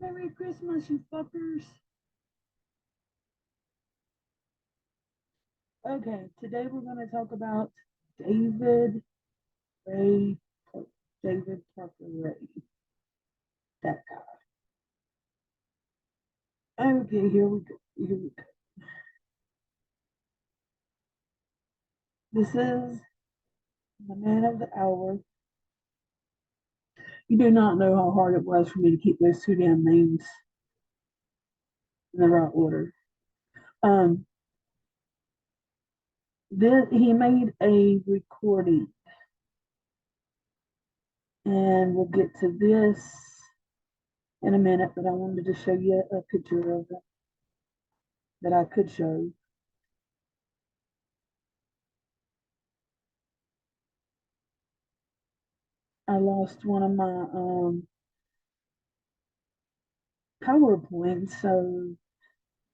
Merry Christmas, you fuckers. Okay, today we're going to talk about David Ray, David Parker Ray. That guy. Okay, here we go. Here we go. This is the man of the hour. You do not know how hard it was for me to keep those two damn names in the right order. Um, then he made a recording, and we'll get to this in a minute, but I wanted to show you a picture of it that I could show. I lost one of my PowerPoints, so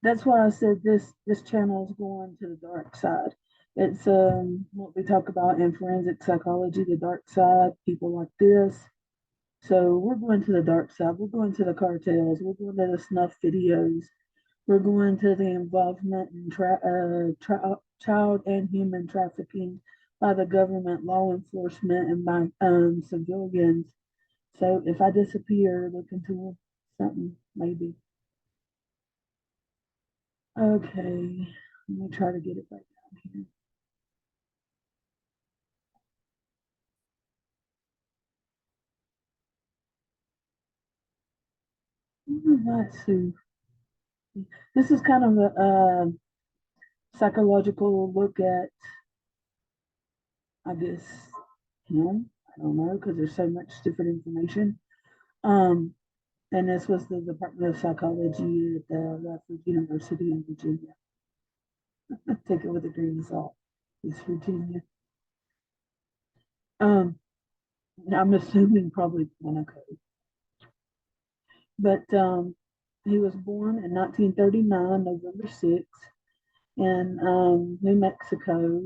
that's why I said this channel is going to the dark side. It's what we talk about in forensic psychology, the dark side, people like this. So we're going to the dark side. We're going to the cartels. We're going to the snuff videos. We're going to the involvement in child and human trafficking by the government, law enforcement, and by civilians. So if I disappear, look into something, maybe. Okay, let me try to get it back down here. Let's see. This is kind of a psychological look at, I guess, him. I don't know because there's so much different information. Um, and this was the Department of Psychology at the Radford University in Virginia. Take it with a grain of salt. It's Virginia. Um, I'm assuming probably Monaco, but he was born in 1939, November 6th, in New Mexico.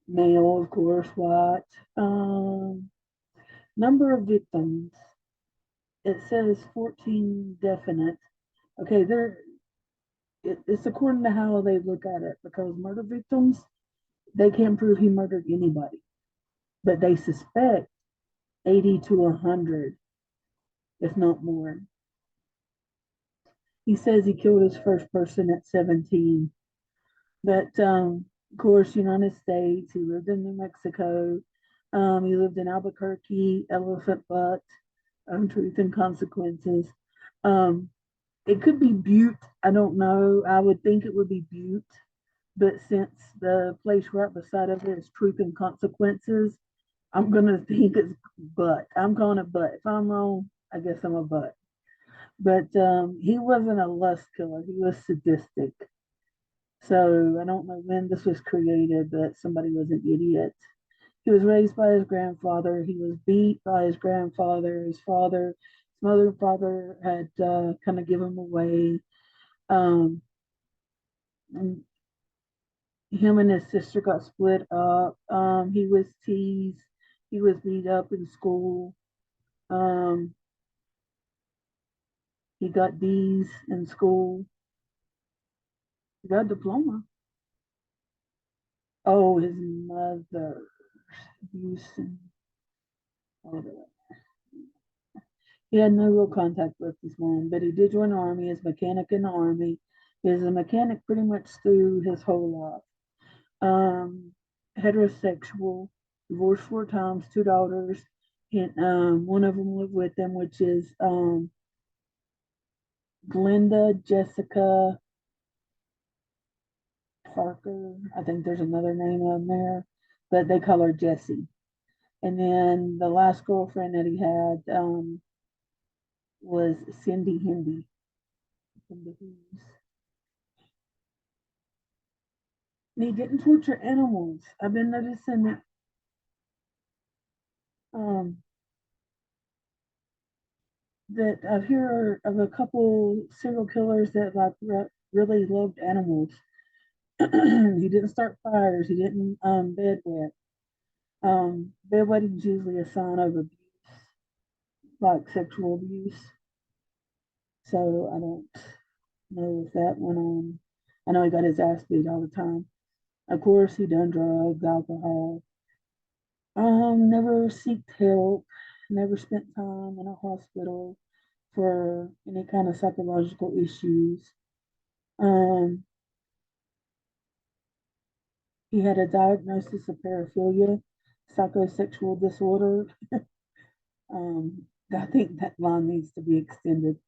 Male, of course, white. Um, Number of victims. It says 14 definite. Okay, it's according to how they look at it because murder victims, they can't prove he murdered anybody, but they suspect 80 to 100, if not more. He says he killed his first person at 17, but of course, United States. He lived in New Mexico. He lived in Albuquerque, Elephant Butte, Truth and Consequences. Um, it could be Butte. I don't know. I would think it would be Butte, but since the place right beside of it is Truth and Consequences, I'm gonna think it's Butte. I'm calling it Butte. If I'm wrong, I guess I'm a Butte. But he wasn't a lust killer. He was sadistic. So I don't know when this was created, but somebody was an idiot. He was raised by his grandfather. He was beat by his grandfather. His mother and father had kind of given him away. Um, and him and his sister got split up. He was teased. He was beat up in school. Um, he got D's in school. He got a diploma. Oh, his mother. Houston. He had no real contact with his mom, but he did join the army as a mechanic in the army. He was a mechanic pretty much through his whole life. Heterosexual, divorced 4 times, 2 daughters. And one of them lived with him, which is Glenda Jessica Parker. I think there's another name on there, but they call her Jessie. And then the last girlfriend that he had was Cindy Hindi. And he didn't torture animals. I've been noticing that um, I've heard of a couple serial killers that like really loved animals. He didn't start fires. He didn't bedwet. Bedwetting is usually a sign of abuse, like sexual abuse. So I don't know if that went on. I know he got his ass beat all the time. Of course, he done drugs, alcohol. Never seeked help. Never spent time in a hospital for any kind of psychological issues. Um, he had a diagnosis of paraphilia, psychosexual disorder. I think that line needs to be extended.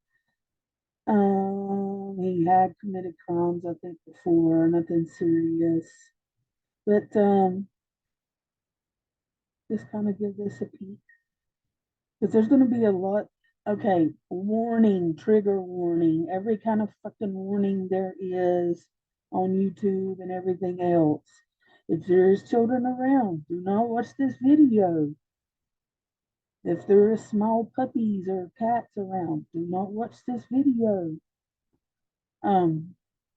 He had committed crimes, I think, before, nothing serious. But just kind of give this a peek. Because there's going to be a lot. Okay, warning, trigger warning, every kind of fucking warning there is on YouTube and everything else. If there's children around, do not watch this video. If there are small puppies or cats around, do not watch this video.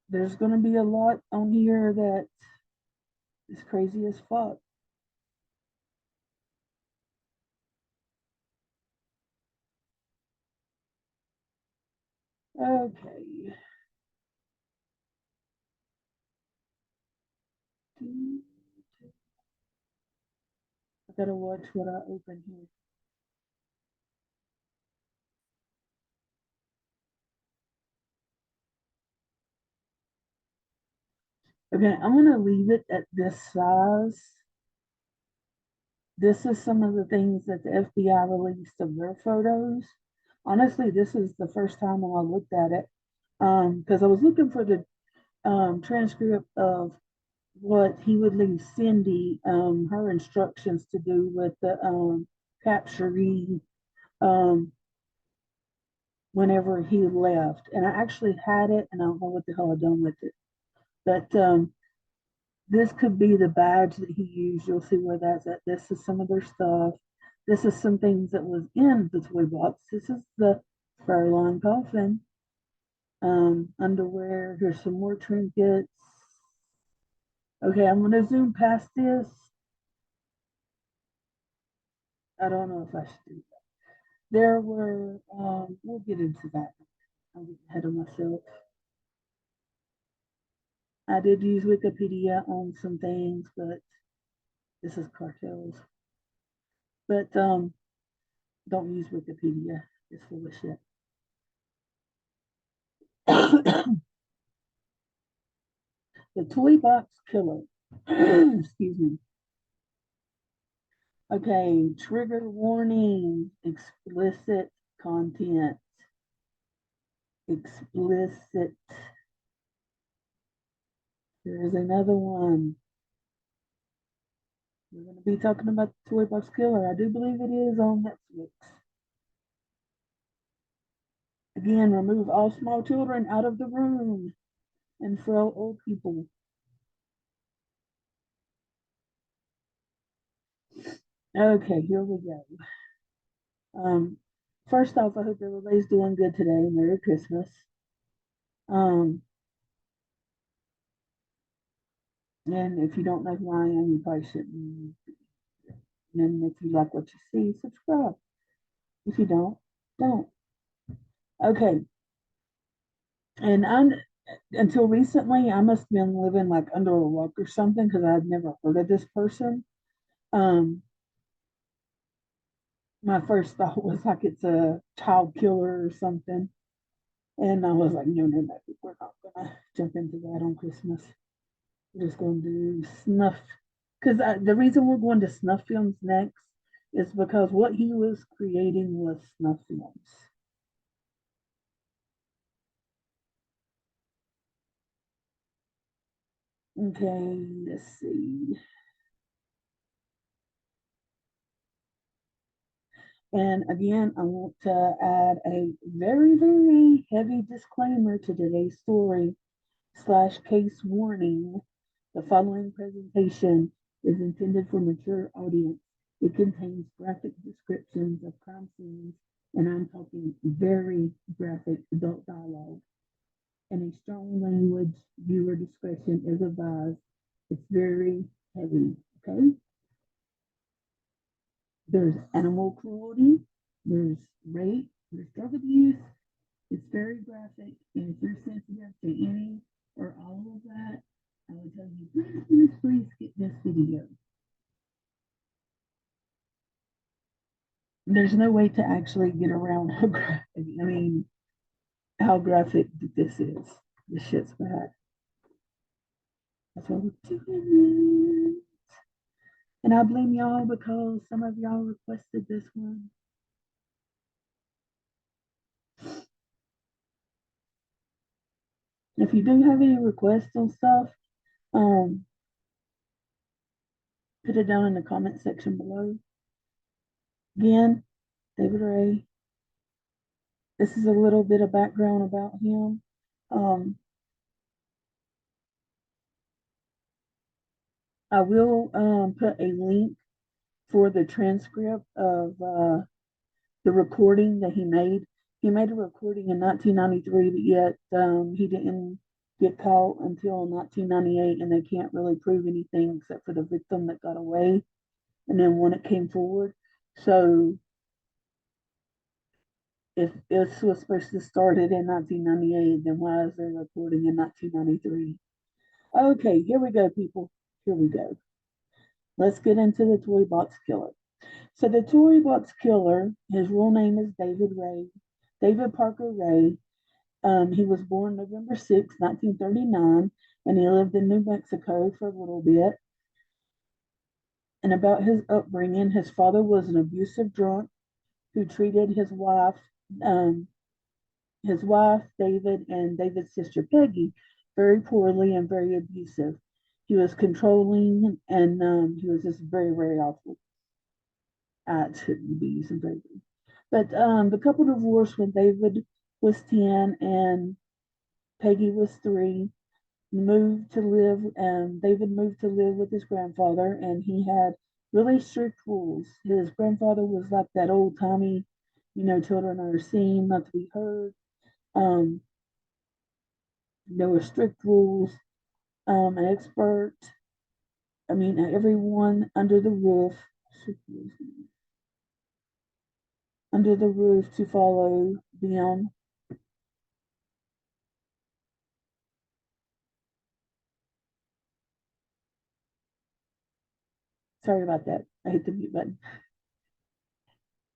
There's going to be a lot on here that is crazy as fuck. Okay. I gotta watch what I open here. Okay, I'm gonna leave it at this size. This is some of the things that the FBI released of their photos. Honestly, this is the first time when I looked at it. Because I was looking for the transcript of what he would leave Cindy, her instructions to do with the capturee um, whenever he left. And I actually had it, and I don't know what the hell I done with it. But this could be the badge that he used. You'll see where that's at. This is some of their stuff. This is some things that was in the toy box. This is the Furlong coffin. Underwear. Here's some more trinkets. Okay, I'm gonna zoom past this. I don't know if I should do that. There were we'll get into that. I'm getting ahead of myself. I did use Wikipedia on some things, but this is cartels. But don't use Wikipedia. It's full of shit. The Toy Box Killer. Excuse me. Okay, trigger warning, explicit content. Explicit. Here's another one. We're going to be talking about the Toy Box Killer. I do believe it is on Netflix. Again, remove all small children out of the room and frail old people. Okay, here we go. First off, I hope everybody's doing good today. Merry Christmas. Um, and if you don't know who I am, you probably shouldn't. And if you like what you see, subscribe. If you don't. Okay. And I'm until recently, I must have been living like under a rock or something because I'd never heard of this person. Um, my first thought was like it's a child killer or something. And I was like, no, we're not gonna jump into that on Christmas. We're just going to do snuff. Because the reason we're going to snuff films next is because what he was creating was snuff films. Okay, let's see. And again, I want to add a very, very heavy disclaimer to today's story / case warning. The following presentation is intended for mature audience. It contains graphic descriptions of crime scenes, and I'm talking very graphic adult dialogue. And a strong language, viewer discretion is advised. It's very heavy, okay? There's animal cruelty, there's rape, there's drug abuse, It's very graphic, and if you're sensitive to any or all of that, I would tell you, please skip this video. There's no way to actually get around how graphic, I mean, how graphic this is. This shit's bad. That's what we're doing. And I blame y'all because some of y'all requested this one. If you do have any requests on stuff, um, put it down in the comment section below. Again, David Ray. This is a little bit of background about him. I will put a link for the transcript of the recording that he made. He made a recording in 1993, but yet he didn't get caught until 1998, and they can't really prove anything except for the victim that got away, and then when it came forward. So if this was supposed to start it in 1998, then why is there recording in 1993? Okay, here we go, people. Here we go. Let's get into the toy box killer. So the toy box killer, his real name is David Ray, David Parker Ray. He was born November 6, 1939, and he lived in New Mexico for a little bit. And about his upbringing, his father was an abusive drunk who treated um, David, and David's sister Peggy very poorly and very abusive. He was controlling, and he was just very, very awful. I shouldn't be using very. But the couple divorced when David was 10 and Peggy was 3. David moved to live with his grandfather, and he had really strict rules. His grandfather was like that old timey, children are seen, not to be heard. Um, there were strict rules. An expert, everyone under the roof to follow them. Sorry about that. I hit the mute button.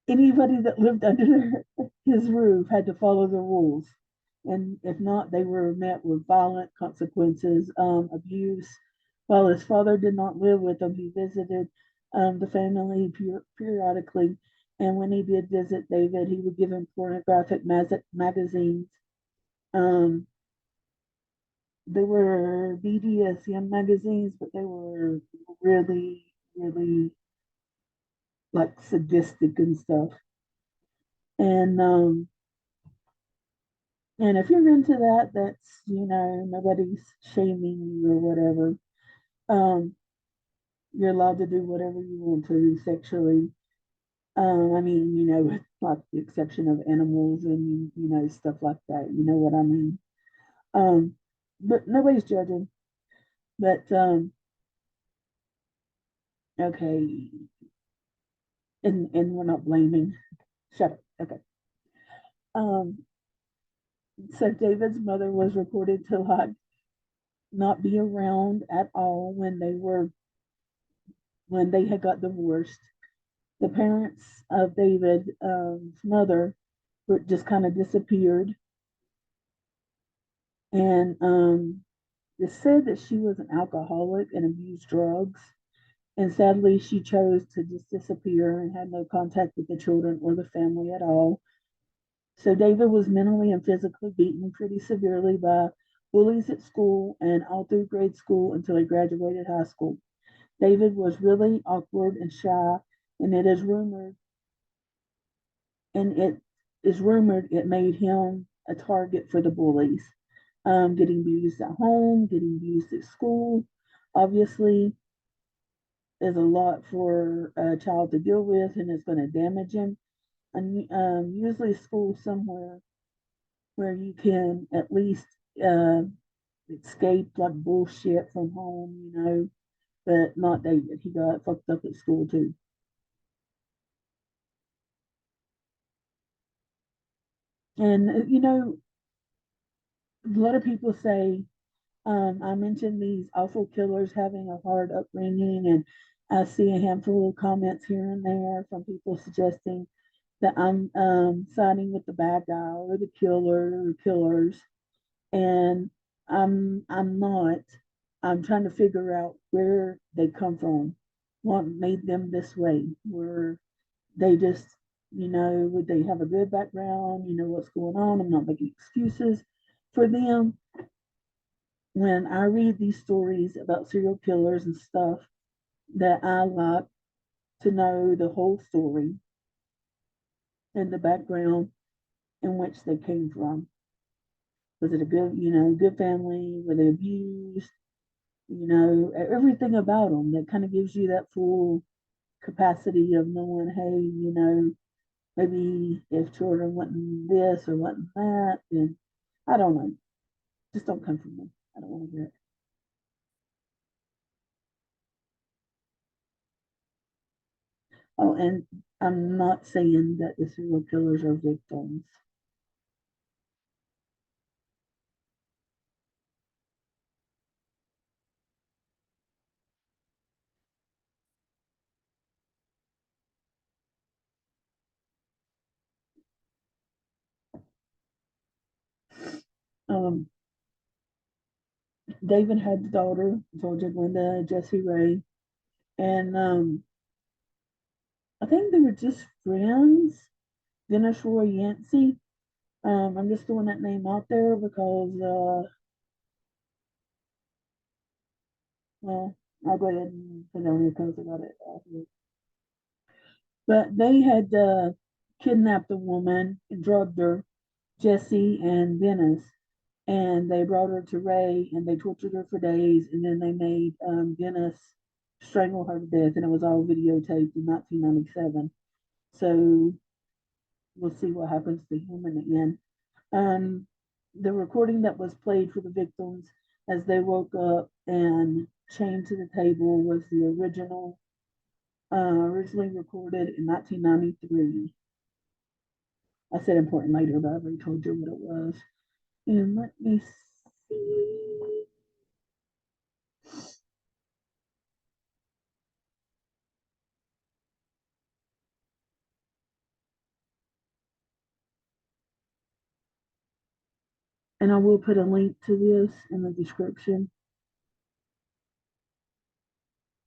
Anybody that lived under his roof had to follow the rules. And if not, they were met with violent consequences, abuse. While his father did not live with him, he visited the family periodically. And when he did visit David, he would give him pornographic magazines. They were BDSM magazines, but they were really, really like sadistic and stuff. And and if you're into that, that's nobody's shaming you or whatever. Um, you're allowed to do whatever you want to sexually. With like the exception of animals and stuff like that. You know what I mean? Um, but nobody's judging. But okay, and we're not blaming. Shut up. Okay. Um, so David's mother was reported to like not be around at all when they had got divorced. The parents of David's mother were just kind of disappeared, and it said that she was an alcoholic and abused drugs. And sadly, she chose to just disappear and had no contact with the children or the family at all. So David was mentally and physically beaten pretty severely by bullies at school and all through grade school until he graduated high school. David was really awkward and shy, and it is rumored it made him a target for the bullies. Getting abused at home, getting abused at school, obviously is a lot for a child to deal with, and it's going to damage him. And usually school somewhere where you can at least uh, escape like bullshit from home, but not David. He got fucked up at school too. And, a lot of people say, I mentioned these awful killers having a hard upbringing, and I see a handful of comments here and there from people suggesting that I'm siding with the bad guy or the killer or killers, and I'm not. I'm trying to figure out where they come from, what made them this way. Were they just, would they have a good background? What's going on? I'm not making excuses for them. When I read these stories about serial killers and stuff, that I like to know the whole story and the background in which they came from. Was it a good family? Were they abused? Everything about them that kind of gives you that full capacity of knowing, hey, maybe if children wasn't this or wasn't that, then I don't know. Just don't come from me. I don't want to hear it. Oh, and I'm not saying that the serial killers are victims. Um, David had the daughter, Georgia Glenda Jessie Ray, and I think they were just friends. Dennis Roy Yancey. I'm just throwing that name out there because, well, I'll go ahead and put on your post about it. But they had kidnapped a woman and drugged her, Jesse and Dennis, and they brought her to Ray and they tortured her for days, and then they made Dennis strangle her to death, and it was all videotaped in 1997. So we'll see what happens to him in the end. Um, the recording that was played for the victims as they woke up and chained to the table was the originally recorded in 1993. I said important later, but I already told you what it was. And let me see. And I will put a link to this in the description.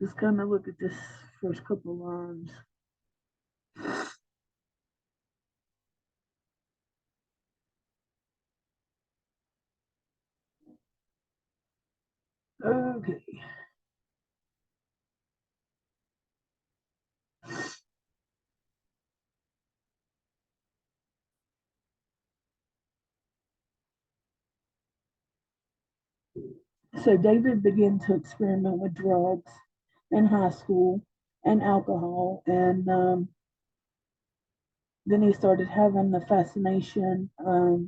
Just kind of look at this first couple lines. Okay. So David began to experiment with drugs in high school and alcohol, and then he started having the fascination of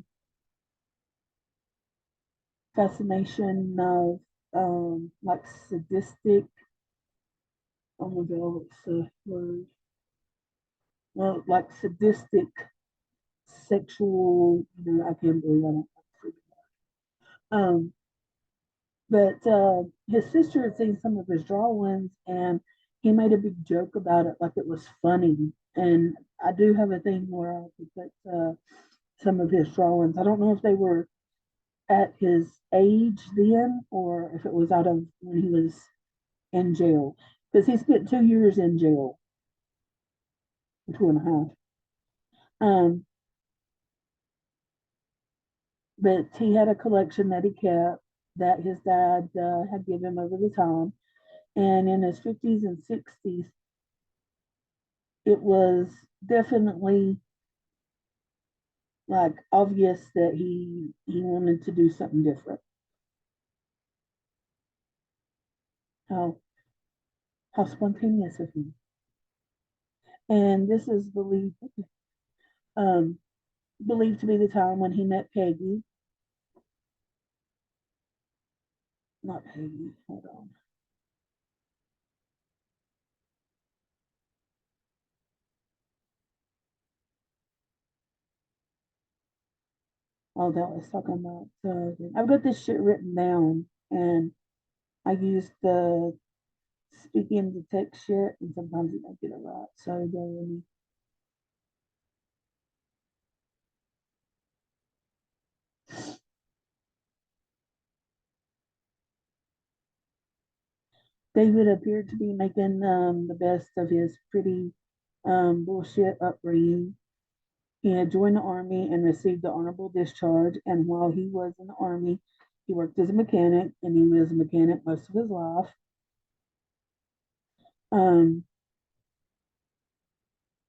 like sadistic. Oh my god, what's the word? Well, like sadistic sexual. I can't believe I don't. Um, but his sister had seen some of his drawings, and he made a big joke about it, like it was funny. And I do have a thing where I could put some of his drawings. I don't know if they were at his age then, or if it was out of when he was in jail, because he spent 2 years in jail, 2.5. But he had a collection that he kept that his dad had given him over the time. And in his 50s and 60s, it was definitely like obvious that he wanted to do something different. How how spontaneous of him. And this is um, believed to be the time when he met Peggy. Not Peggy. Hold on. Oh, that was talking about. I've got this shit written down, and I use the speaking to text shit, and sometimes it don't get it right. So bear with me. David appeared to be making the best of his pretty bullshit upbringing. He had joined the army and received the honorable discharge. And while he was in the army, he worked as a mechanic, and he was a mechanic most of his life. Um,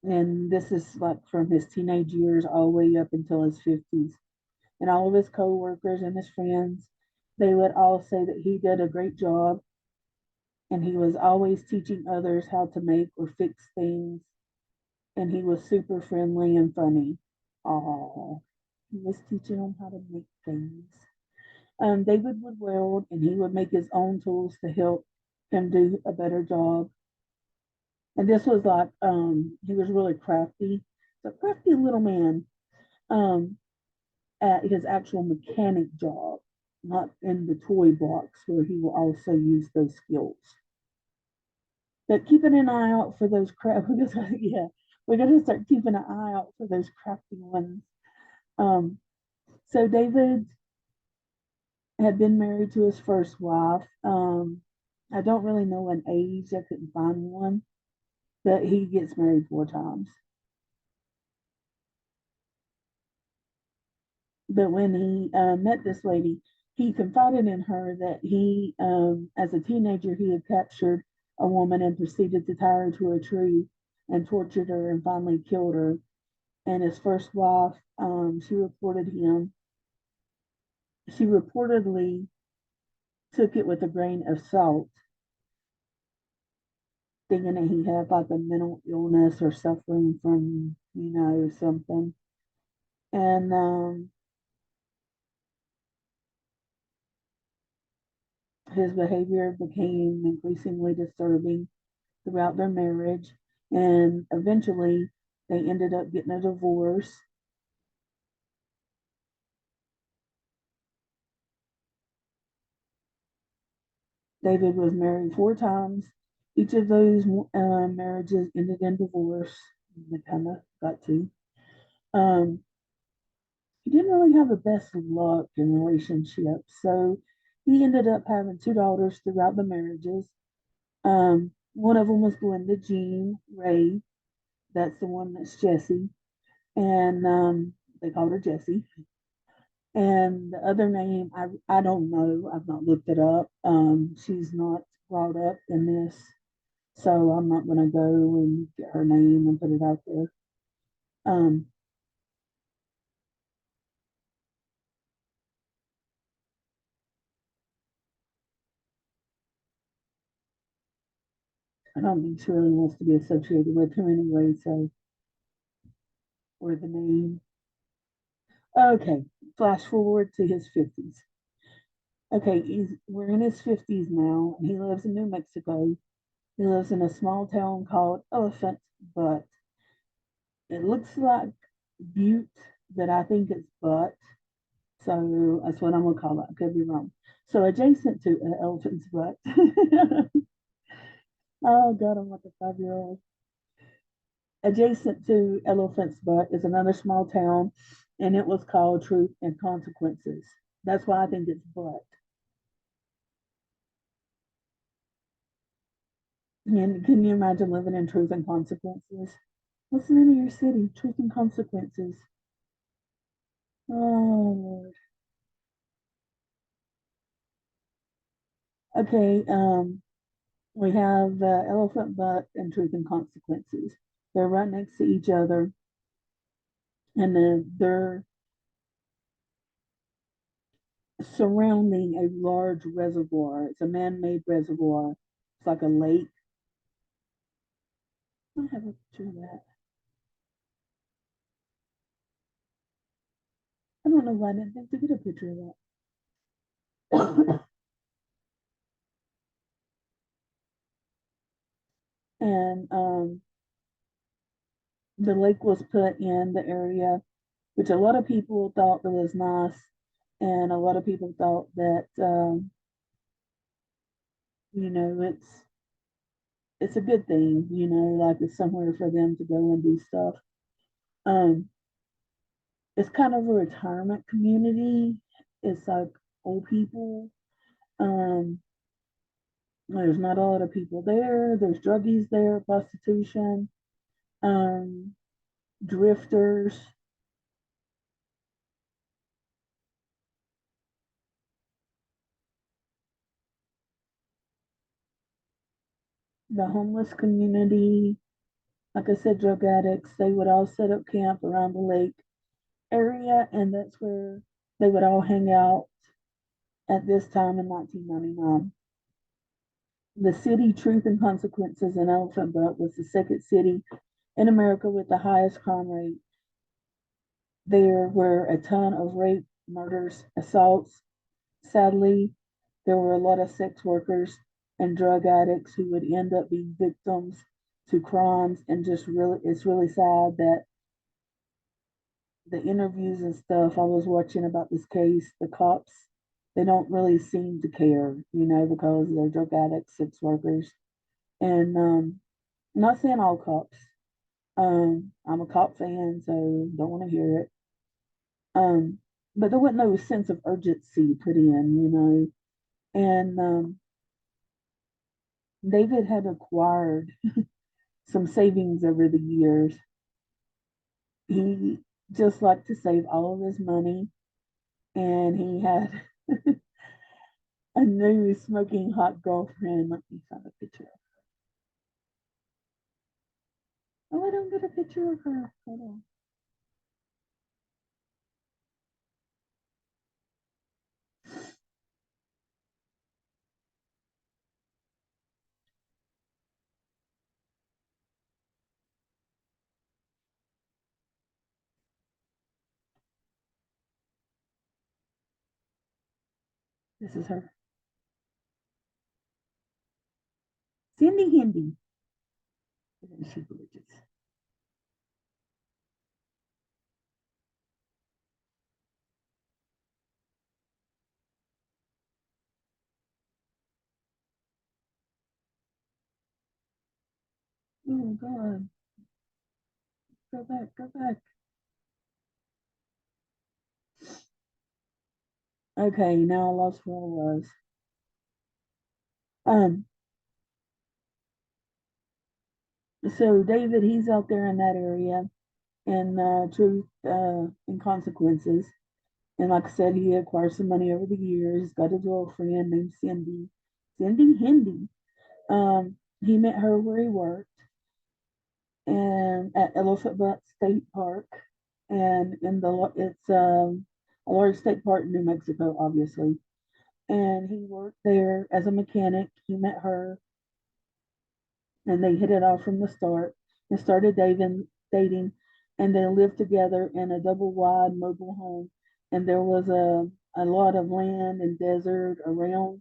and this is like from his teenage years all the way up until his 50s. And all of his co-workers and his friends, they would all say that he did a great job, and he was always teaching others how to make or fix things, and he was super friendly and funny. Oh, he was teaching them how to make things. David would weld, and he would make his own tools to help him do a better job. And this was like, he was really crafty. So crafty little man. Um, at his actual mechanic job, not in the toy box where he will also use those skills. But keeping an eye out for those crap. Yeah, we're gonna start keeping an eye out for those crafty ones. Um, so David had been married to his first wife. I don't really know an age. I couldn't find one, but he gets married 4 times. But when he met this lady, he confided in her that as a teenager, he had captured a woman and proceeded to tie her to a tree and tortured her and finally killed her. And his first wife, she reportedly took it with a grain of salt, thinking that he had like a mental illness or suffering from, something. And his behavior became increasingly disturbing throughout their marriage, and eventually they ended up getting a divorce. David was married 4 times. Each of those marriages ended in divorce. They kind of got to. Um, he didn't really have the best luck in relationships, so he ended up having 2 daughters throughout the marriages. One of them was Glenda Jean Ray. That's the one that's Jessie, and they called her Jessie. And the other name, I don't know. I've not looked it up. She's not brought up in this, so I'm not going to go and get her name and put it out there. Um, I don't think she really wants to be associated with him anyway, so, or the name. Okay, flash forward to his 50s. Okay, we're in his 50s now, and he lives in New Mexico. He lives in a small town called Elephant Butte. It looks like Butte, but I think it's Butte. So that's what I'm gonna call it. I could be wrong. So adjacent to Elephant's Butt. Oh God, I'm like a 5-year-old. Adjacent to Elephant's Butt is another small town, and it was called Truth and Consequences. That's why I think it's Butt. And can you imagine living in Truth and Consequences? What's the name of your city? Truth and Consequences. Oh Lord. Okay. We have Elephant Butt and Truth and Consequences. They're right next to each other, and they're surrounding a large reservoir. It's a man-made reservoir. It's like a lake. I have a picture of that. I don't know why I didn't think to get a picture of that. And the lake was put in the area which a lot of people thought that was nice, and a lot of people thought that you know it's a good thing, like it's somewhere for them to go and do stuff. Um, it's kind of a retirement community. It's like old people. Um, there's not a lot of people there. There's druggies there, prostitution, um, drifters, the homeless community. Like I said, drug addicts. They would all set up camp around the lake area, and that's where they would all hang out at this time in 1999. The city, Truth and Consequences in Elephant Butte, was the second city in America with the highest crime rate. There were a ton of rape, murders, assaults. Sadly, there were a lot of sex workers and drug addicts who would end up being victims to crimes. And just really, it's really sad that the interviews and stuff I was watching about this case, the cops, they don't really seem to care, because they're drug addicts, sex workers. And I'm not saying all cops. I'm a cop fan, so don't want to hear it. Um, but there wasn't no sense of urgency put in. And David had acquired some savings over the years. He just liked to save all of his money, and he had a new smoking hot girlfriend. Let me find a picture. Oh, I don't get a picture of her. Hold on. This is her. Cindy Hindy. Isn't she gorgeous? Oh God. Go back, go back. Okay, now I lost where I was. Um, so David, he's out there in that area, and Truth and Consequences. And like I said, he acquired some money over the years. He's got a girlfriend named Cindy Hindy. He met her where he worked, and at Elephant Butte State Park, and it's a large state park in New Mexico, obviously. And he worked there as a mechanic. He met her, and they hit it off from the start and started dating, and they lived together in a double wide mobile home. And there was a lot of land and desert around.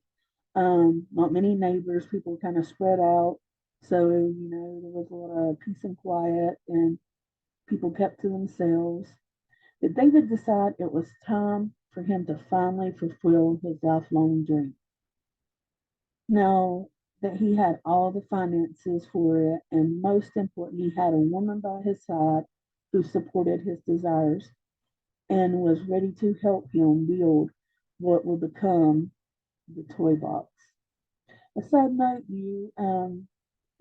Not many neighbors. People kind of spread out. So, there was a lot of peace and quiet, and people kept to themselves. But David decided it was time for him to finally fulfill his lifelong dream. Now that he had all the finances for it, and most important, he had a woman by his side who supported his desires and was ready to help him build what would become the toy box. A side note, you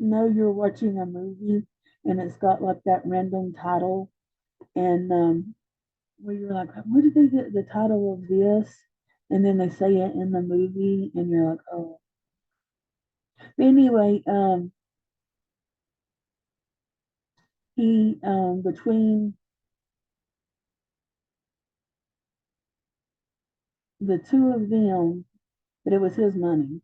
know you're watching a movie and it's got like that random title, and where you're like, where did they get the title of this? And then they say it in the movie, and you're like, oh. Anyway, he between the two of them, but it was his money.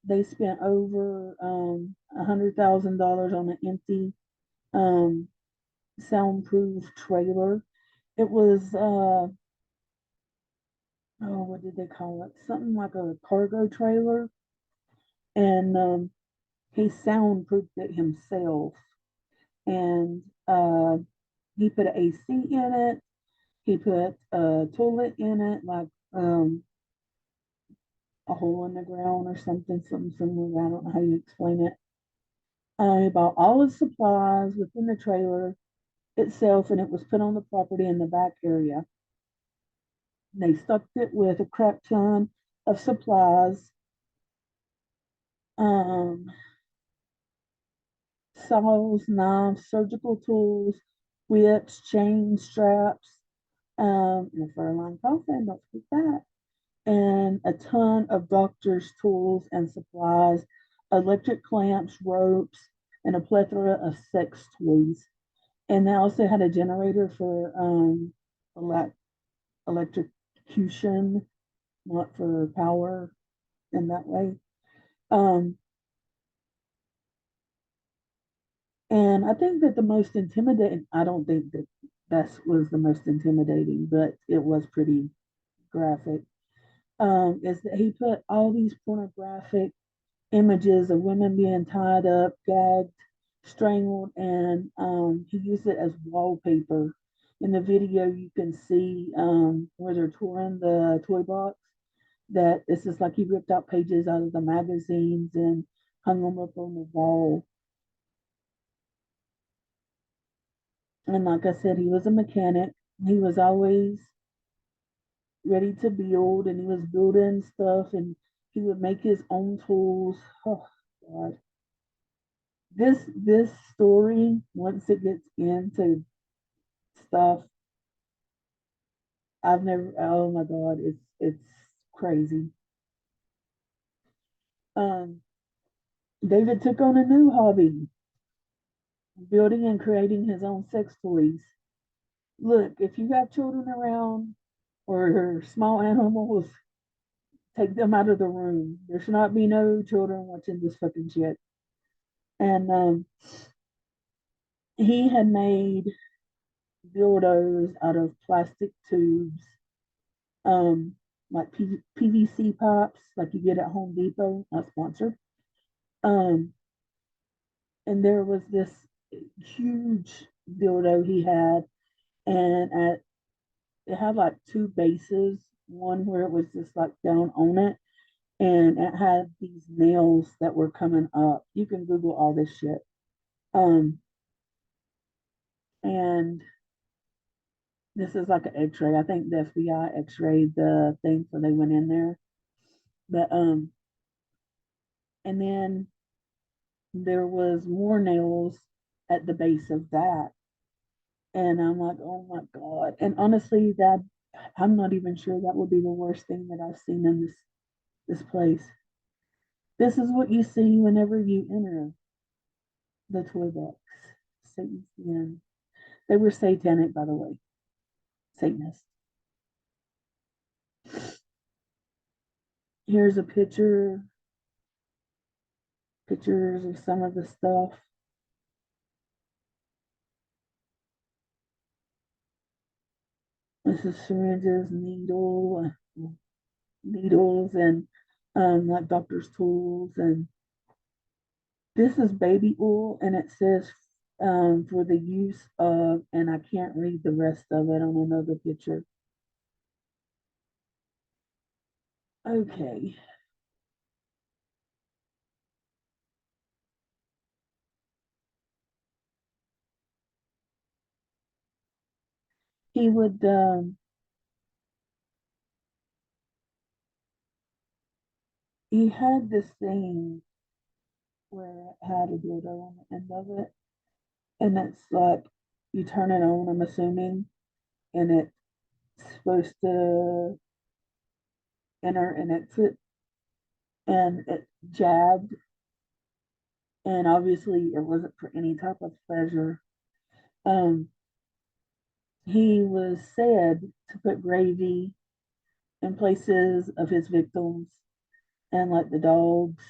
They spent over $100,000 on an empty um, soundproof trailer. It was oh, what did they call it? Something like a cargo trailer, and he soundproofed it himself. And He put an AC in it. He put a toilet in it, like a hole in the ground or something similar. I don't know how you explain it. He bought all his supplies within the trailer itself, and it was put on the property in the back area. They stocked it with a crap ton of supplies, um, saws, knives, surgical tools, whips, chains, straps, and a fur-lined coffin, don't forget that, and a ton of doctor's tools and supplies, electric clamps, ropes, and a plethora of sex toys. And they also had a generator for elect- electrocution, not for power in that way. Um, and I think that the most intimidating, I don't think that that was the most intimidating, but it was pretty graphic, is that he put all these pornographic images of women being tied up, gagged, strangled, and he used it as wallpaper. In the video, you can see where they're touring the toy box, that this is like he ripped out pages out of the magazines and hung them up on the wall. And like I said, he was a mechanic. He was always ready to build, and he was building stuff, and he would make his own tools. Oh God. This story, once it gets into stuff, I've never, oh my God, it's crazy. Um, David took on a new hobby, building and creating his own sex toys. Look, if you have children around or small animals, take them out of the room. There should not be no children watching this fucking shit. And he had made dildos out of plastic tubes, um, like PVC pipes, like you get at Home Depot, not sponsored. Um, and there was this huge dildo he had, and it had like two bases, one where it was just like down on it, and it had these nails that were coming up. You can Google all this shit. Um, and this is like an X-ray. I think the FBI X-rayed the thing so they went in there. But and then there was more nails at the base of that. And I'm like, oh my God. And honestly, that I'm not even sure that would be the worst thing that I've seen in this place. This is what you see whenever you enter the toy box. Satan's Den. They were satanic, by the way. Satanists. Here's a pictures of some of the stuff. This is syringes, needles, and like doctor's tools. And this is baby oil, and it says for the use of, and I can't read the rest of it on another picture. Okay. He would, he had this thing where it had a dildo on the end of it, and it's like you turn it on, I'm assuming, and it's supposed to enter and exit, and it jabbed, and obviously it wasn't for any type of pleasure. Um, he was said to put gravy in places of his victims and let the dogs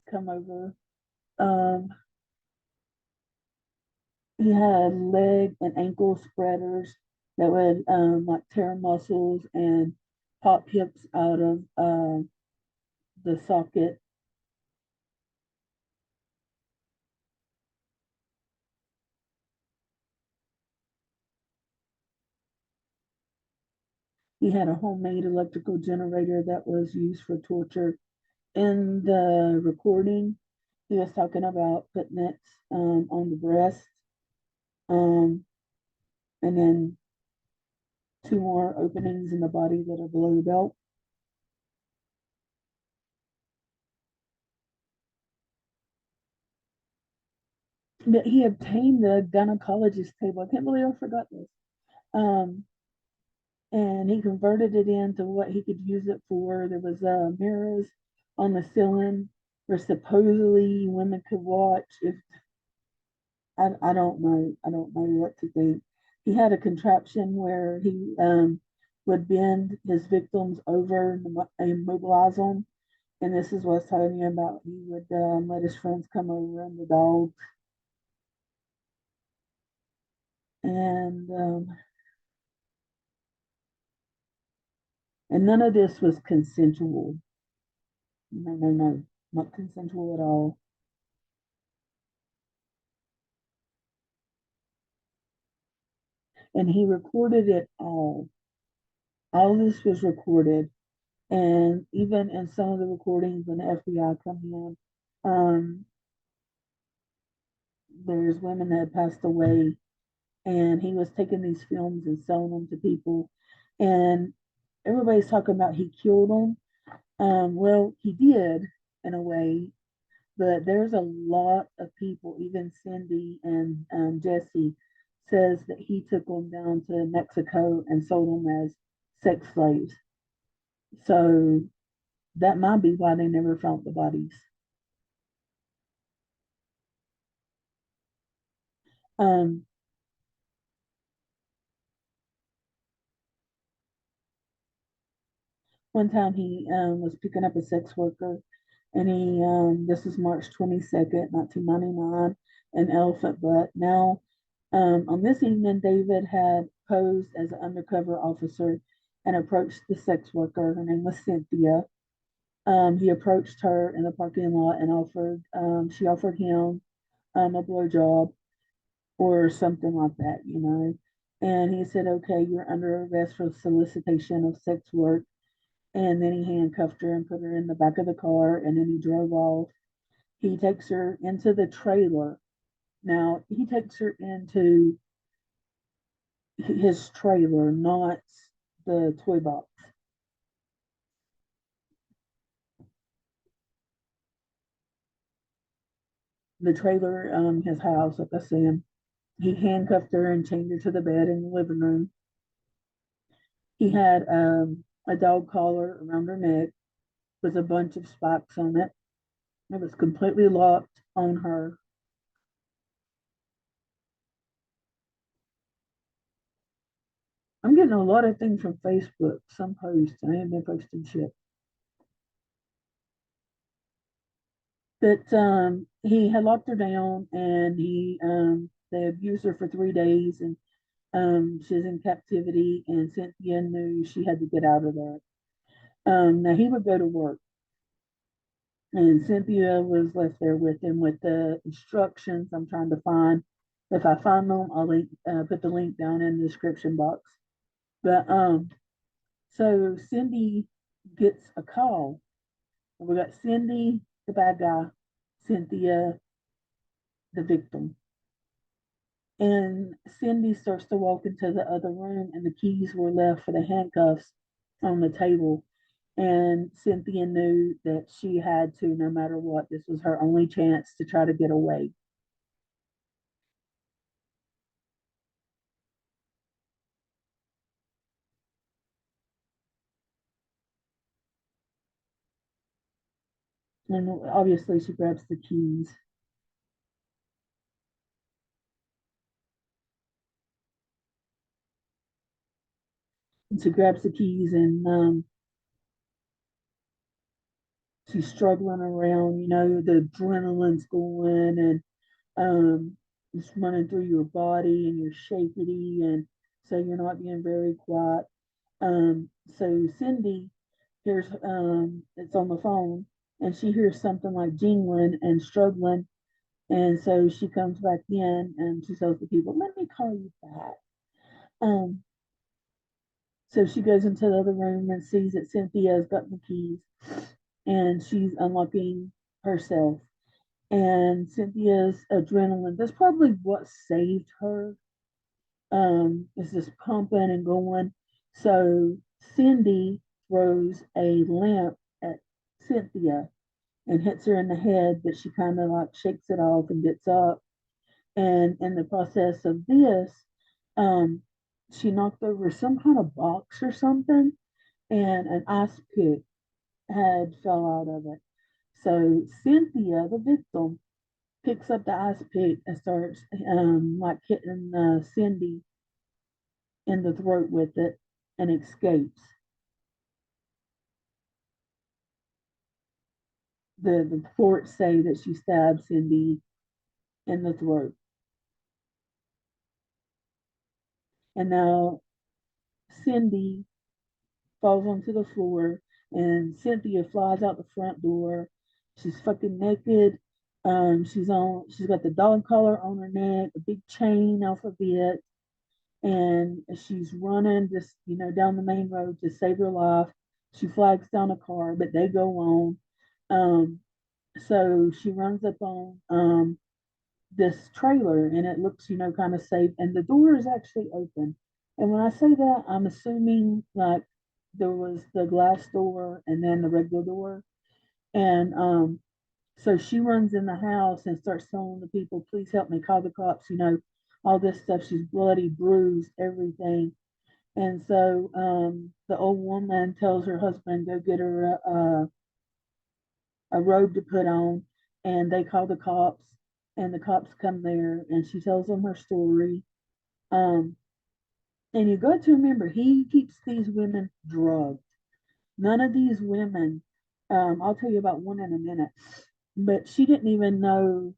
come over. Um, he had leg and ankle spreaders that would like tear muscles and pop hips out of the socket. He had a homemade electrical generator that was used for torture. In the recording, he was talking about putting it on the breast, um, and then two more openings in the body that are below the belt. But he obtained the gynecologist table. I can't believe I forgot this. Um, and he converted it into what he could use it for. There was mirrors on the ceiling where supposedly women could watch. If I don't know, I don't know what to think. He had a contraption where he would bend his victims over and immobilize them. And this is what I was telling you about. He would let his friends come over and the dog. And none of this was consensual. No, no, no, not consensual at all. And he recorded it all. All this was recorded. And even in some of the recordings when the FBI come in, there's women that had passed away, and he was taking these films and selling them to people. And everybody's talking about he killed them. Well, he did in a way, but there's a lot of people, even Cindy and Jesse, says that he took them down to Mexico and sold them as sex slaves. So that might be why they never found the bodies. Um, One time he was picking up a sex worker, and this is March 22nd, 1999, in Elephant Butte. Now, on this evening, David had posed as an undercover officer and approached the sex worker. Her name was Cynthia. He approached her in the parking lot and she offered him a blowjob or something like that. And he said, okay, you're under arrest for solicitation of sex work. And then he handcuffed her and put her in the back of the car, and then he drove off. He takes her into the trailer. Now, he takes her into his trailer, not the toy box. The trailer, his house, like I said. He handcuffed her and chained her to the bed in the living room. He had a dog collar around her neck with a bunch of spikes on it. It was completely locked on her. I'm getting a lot of things from Facebook, some posts. I ain't been posting shit. But he had locked her down, and they abused her for 3 days, and she was in captivity, and Cynthia knew she had to get out of there. Now he would go to work, and Cynthia was left there with him with the instructions. I'm trying to find. If I find them, I'll put the link down in the description box. But so Cindy gets a call. We got Cindy, the bad guy, Cynthia, the victim. And Cindy starts to walk into the other room, and the keys were left for the handcuffs on the table. And Cynthia knew that she had to, no matter what, this was her only chance to try to get away. And obviously, she grabs the keys. And she grabs the keys, and she's struggling around. The adrenaline's going, and it's running through your body, and you're shaky, and so you're not being very quiet. So Cindy hears it's on the phone, and she hears something like jingling and struggling, and so she comes back in and she tells the people, "Let me call you back." Um, So she goes into the other room and sees that Cynthia's got the keys and she's unlocking herself. And Cynthia's adrenaline, that's probably what saved her, is just pumping and going. So Cindy throws a lamp at Cynthia and hits her in the head, but she kind of like shakes it off and gets up. And in the process of this, um, she knocked over some kind of box or something, and an ice pick had fell out of it. So Cynthia, the victim, picks up the ice pick and starts like hitting Cindy in the throat with it and escapes. The reports say that she stabbed Cindy in the throat. And now Cindy falls onto the floor, and Cynthia flies out the front door. She's fucking naked. She's got the dog collar on her neck, a big chain off of it, and she's running just down the main road to save her life. She flags down a car, but they go on. Um, so she runs up on this trailer, and it looks kind of safe, and the door is actually open. And when I say that, I'm assuming like there was the glass door and then the regular door. And so she runs in the house and starts telling the people, please help me, call the cops, all this stuff. She's bloody, bruised, everything. And so the old woman tells her husband, go get her a robe to put on. And they call the cops, and the cops come there, and she tells them her story. Um, and you got to remember, he keeps these women drugged. None of these women, I'll tell you about one in a minute, but she didn't even know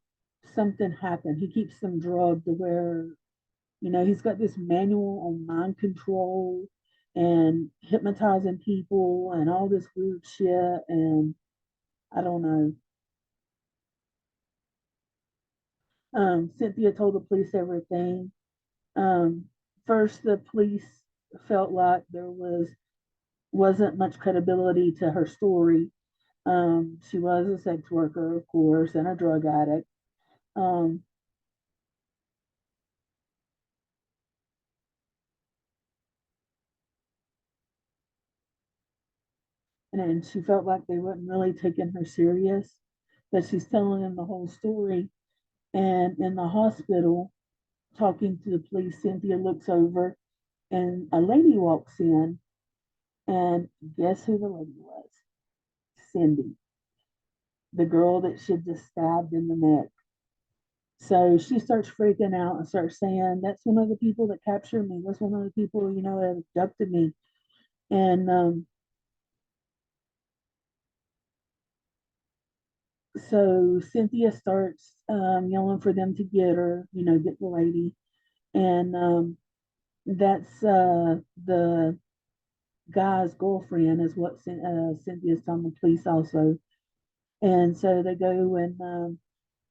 something happened. He keeps them drugged to where, he's got this manual on mind control and hypnotizing people and all this weird shit. And I don't know. Cynthia told the police everything. Um, First, the police felt like wasn't much credibility to her story. She was a sex worker, of course, and a drug addict. Um, and she felt like they weren't really taking her serious. But she's telling them the whole story. And in the hospital, talking to the police, Cynthia looks over and a lady walks in. And guess who the lady was? Cindy, the girl that she just stabbed in the neck. So she starts freaking out and starts saying, that's one of the people that captured me. That's one of the people, that abducted me. And so Cynthia starts yelling for them to get her, get the lady. And that's the guy's girlfriend, is what Cynthia's telling the police also. And so they go and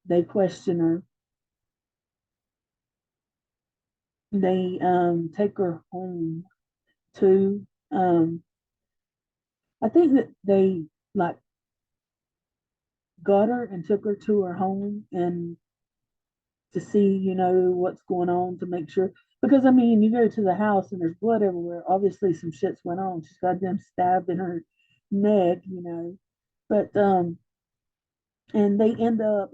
they question her. They take her home too. I think that they like got her and took her to her home and to see, what's going on, to make sure. Because I mean, you go to the house and there's blood everywhere. Obviously, some shit's went on. She's got them stabbed in her neck. But and they end up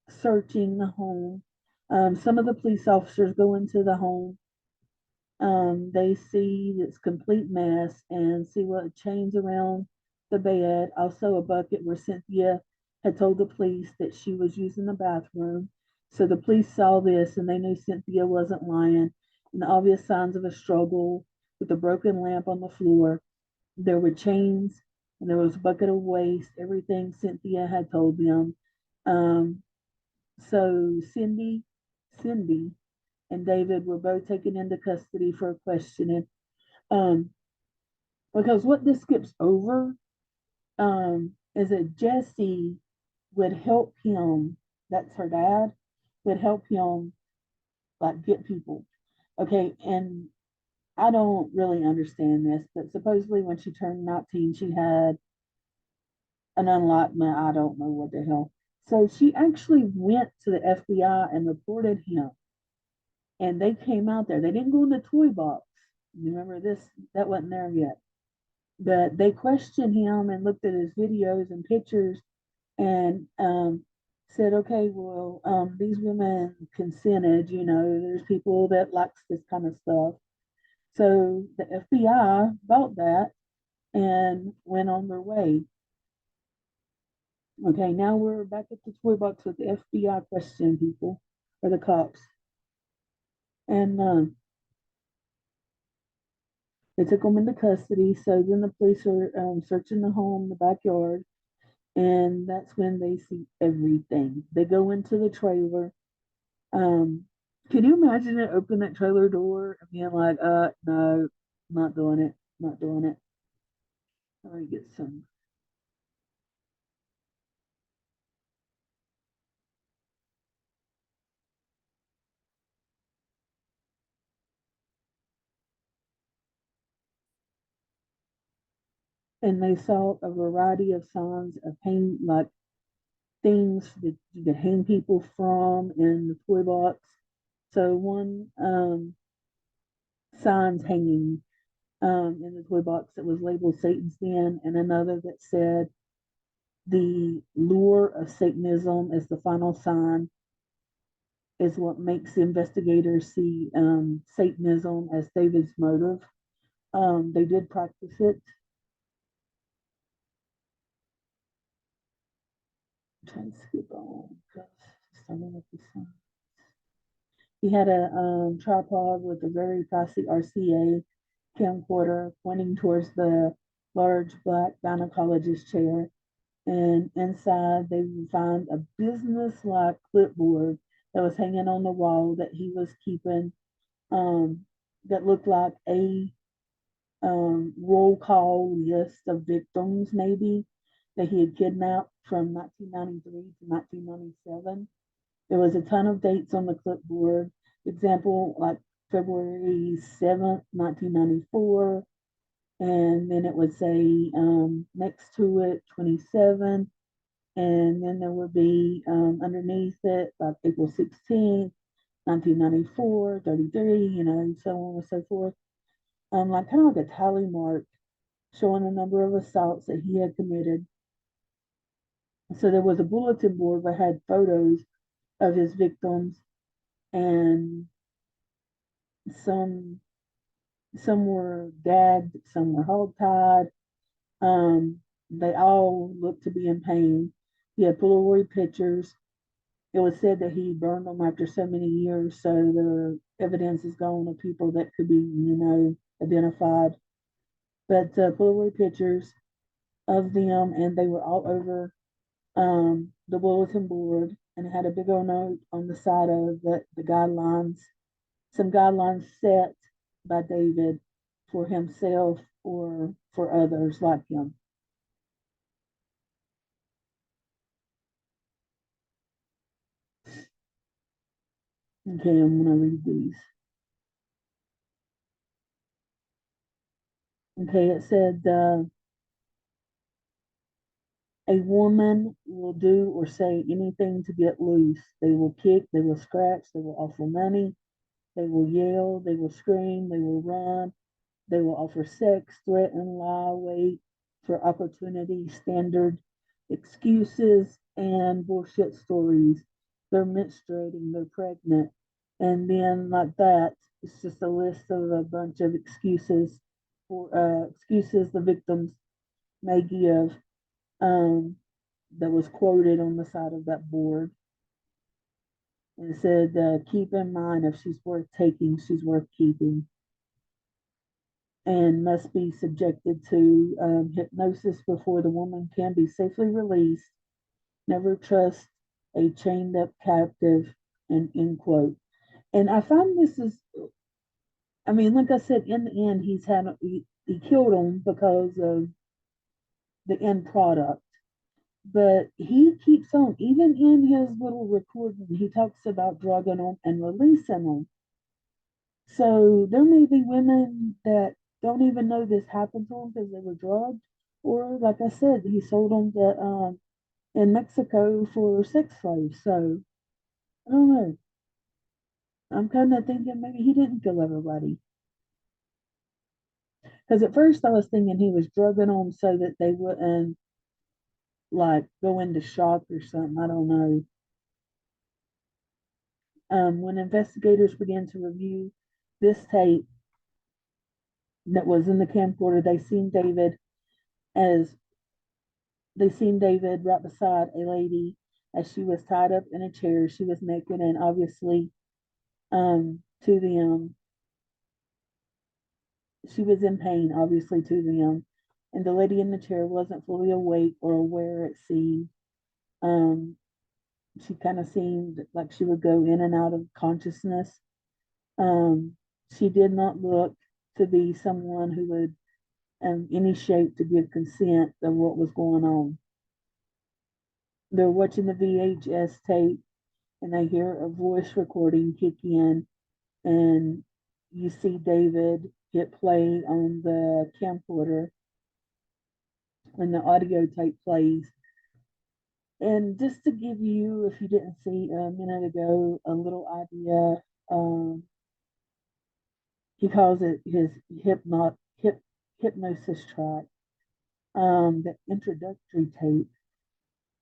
searching the home. Some of the police officers go into the home. They see this complete mess and see what chains around the bed, also a bucket where Cynthia had told the police that she was using the bathroom. So the police saw this and they knew Cynthia wasn't lying, and the obvious signs of a struggle with a broken lamp on the floor. There were chains and there was a bucket of waste, everything Cynthia had told them. Um, so Cindy and David were both taken into custody for questioning. Um, because what this skips over is that Jesse would help him, that's her dad, would help him like get people. Okay, and I don't really understand this, but supposedly when she turned 19, she had an enlightenment. I don't know what the hell. So she actually went to the FBI and reported him, and they came out there. They didn't go in the toy box. You remember this? That wasn't there yet. But they questioned him and looked at his videos and pictures and said, okay, well, these women consented. There's people that likes this kind of stuff. So the FBI bought that and went on their way. Okay, now we're back at the toy box with the FBI question people or the cops. And they took them into custody. So then the police are searching the home, the backyard, and that's when they see everything. They go into the trailer. Um, can you imagine it? Open that trailer door and being like, no, not doing it, not doing it. Let me get some. And they saw a variety of signs of pain, like things that you could hang people from in the toy box. So one signs hanging in the toy box that was labeled Satan's Den, and another that said the lure of Satanism as the final sign is what makes the investigators see Satanism as David's motive. They did practice it. I'm trying to skip on because starting with the sign. He had a tripod with a very pricey RCA camcorder pointing towards the large black gynecologist chair. And inside, they would find a business like clipboard that was hanging on the wall that he was keeping, um, that looked like a roll call list of victims, maybe that he had kidnapped from 1993 to 1997. There was a ton of dates on the clipboard. Example, like February 7th, 1994. And then it would say next to it, 27. And then there would be underneath it, like April 16th, 1994, 33, so on and so forth. Like kind of like a tally mark showing the number of assaults that he had committed. So there was a bulletin board that had photos of his victims, and some some were gagged, some were hogtied. Um, they all looked to be in pain. He had Polaroid pictures. It was said that he burned them after so many years, so the evidence is gone of people that could be, identified. But Polaroid pictures of them, and they were all over the bulletin board, and it had a big old note on the side of the guidelines, some guidelines set by David for himself or for others like him. Okay, I'm going to read these. Okay, it said, a woman will do or say anything to get loose. They will kick, they will scratch, they will offer money, they will yell, they will scream, they will run, they will offer sex, threaten, lie, wait for opportunity, standard excuses, and bullshit stories. They're menstruating, they're pregnant. And then, like that, it's just a list of a bunch of excuses for excuses the victims may give, um, that was quoted on the side of that board. And it said, keep in mind if she's worth taking, she's worth keeping, and must be subjected to hypnosis before the woman can be safely released. Never trust a chained up captive, and end quote. And I find this is, I mean, like I said, in the end, he killed him because of the end product. But he keeps on, even in his little recording, he talks about drugging them and releasing them. So there may be women that don't even know this happened to them because they were drugged, or like I said, he sold them in Mexico for sex slaves. So I don't know. I'm kind of thinking maybe he didn't kill everybody. Because at first I was thinking he was drugging them so that they wouldn't like go into shock or something. I don't know. When investigators began to review this tape that was in the camcorder, as they seen David right beside a lady as she was tied up in a chair. She was naked and obviously to them she was in pain, obviously to them. And the lady in the chair wasn't fully awake or aware, it seemed. Um, she kind of seemed like she would go in and out of consciousness. Um, she did not look to be someone who would, any shape, to give consent of what was going on. They're watching the VHS tape and they hear a voice recording kick in, and you see David hit play on the camcorder, and the audio tape plays. And just to give you, if you didn't see a minute ago, a little idea, he calls it his hypnosis track, the introductory tape